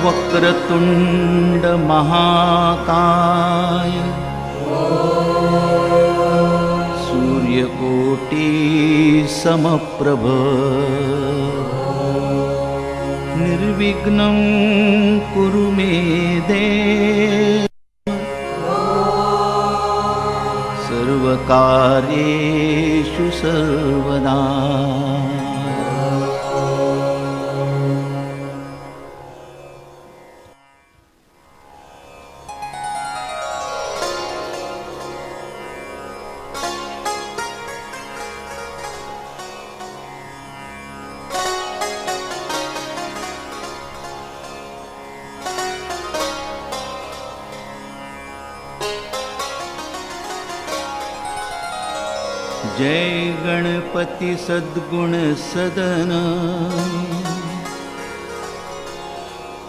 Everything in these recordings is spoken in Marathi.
वक्रतुंड महाकाय सूर्यकोटी समप्रभ निर्विघ्नं कुरु मे देव सर्वकार्येषु सर्वदा। जय गणपति सद्गुण सदन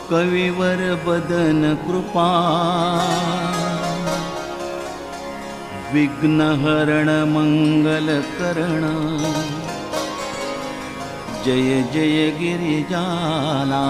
कविवर बदन कृपा विघ्नहरण मंगलकरण जय जय गिरिजाला।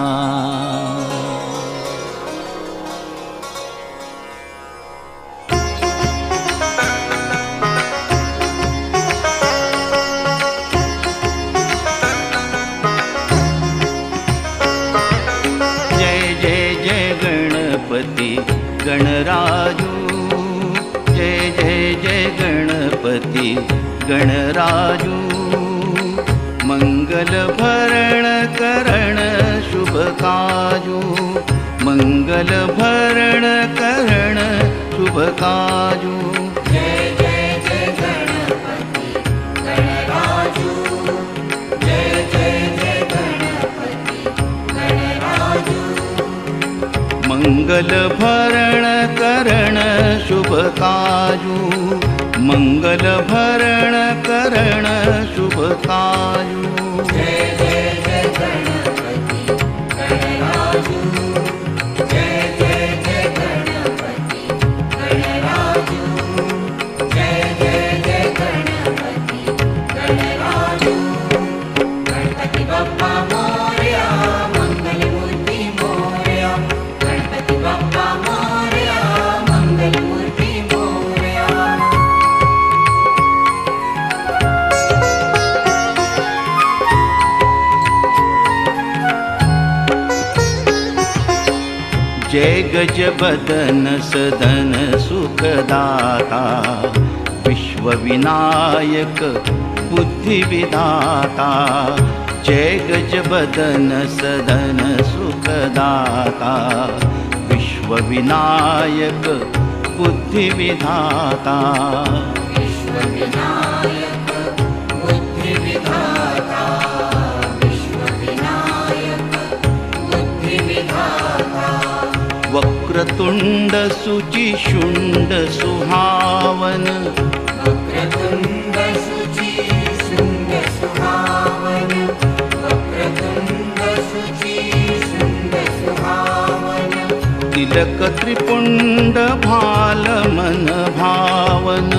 गणराजू जय जय जय गणपति गणराजू मंगल भरण करण शुभ काजू मंगल भरण करण शुभ काजू। जय जय जय गणपति गणराजू जय जय जय गणपति गणराजू मंगल भरण करण शुभ काजू मंगल भरण करण शुभ काजू। जय जय जय गणपति गणराजू जय जय जय गणपति गणराजू जय जय जय गणपति गणराजू। गणपति बप्पा मोरया मंगल मूर्ति मोरया गणपति बप्पा मोरया मंगल मूर्ति मोरया। जय गजबदन सदन सुखदाता विश्वविनायक बुद्धिविदाता जय गजबदन सदन सुखदाता विश्वविनायक बुद्धिविदाता विश्वविनायक बुद्धिविदाता विश्वविनायक बुद्धिविदाता। वक्रतुंड शुचिशुंड सुहावन वक्रतुंड शुचि शुंड सुहावन वक्रतुंड शुचि शुंड सुहावन तिलक त्रिपुंड भाल मन भावन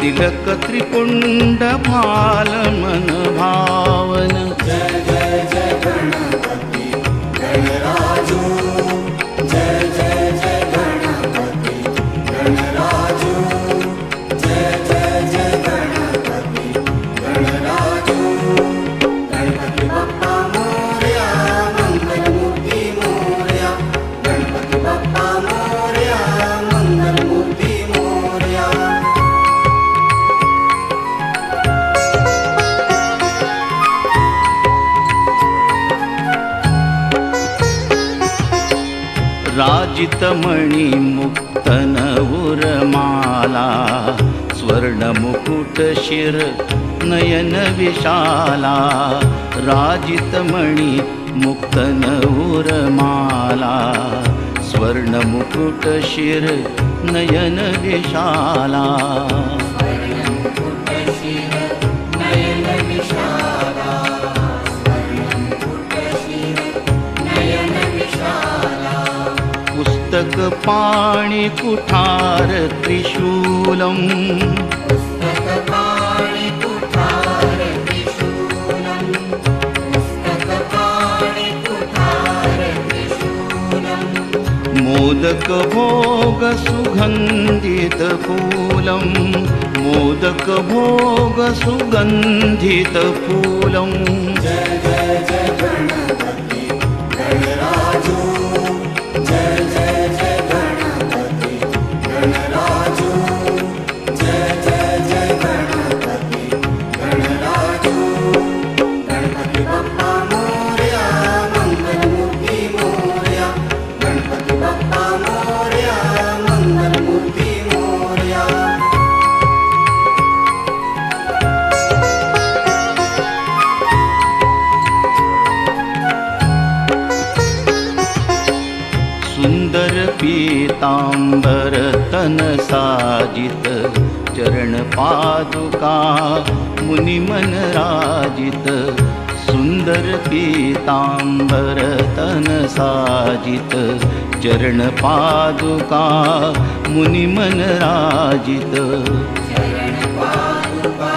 तिलक त्रिपुंड भाल मन भावन। जय जय जय गणपति गणराजू जय जय जय गणपति गणराजू जय जय जय गणपति गणराजू। गणपति बप्पा मोरया मंगल मूर्ति मोरया गणपति बप्पा मोरया मंगल मूर्ति मोरया। राजितमणि मुक्तन उरमाला स्वर्णमुकुट शिर नयन विशाला राजितमणि मुक्तन उरमाला स्वर्णमुकुट शिर नयन विशाला स्वर्णमुकुट शिर नयन विशाला स्वर्णमुकुट शिर नयन विशाला। पुस्तक पाणि कुठार त्रिशूलम पुस्तक पाणि कुठार त्रिशूलम पुस्तक पाणि कुठार त्रिशूलम मोदक भोग सुगन्धित फूलं मोदक भोग सुगन्धित फूलं जय जय जय गणपती गणराजू जय जय जय गणपती गणराजू जय जय जय गणपती गणराजू गणपती बाप्पा मोरया मंगलमूर्ती मोरया गणपती बाप्पा मोरया मंगलमूर्ती मोरया सुंदर पीतांबर तन साजित चरण पादुका मुनिमन राजित सुंदर पीतांबर तन साजित चरण पादुका मुनिमन राजित चरण पादुका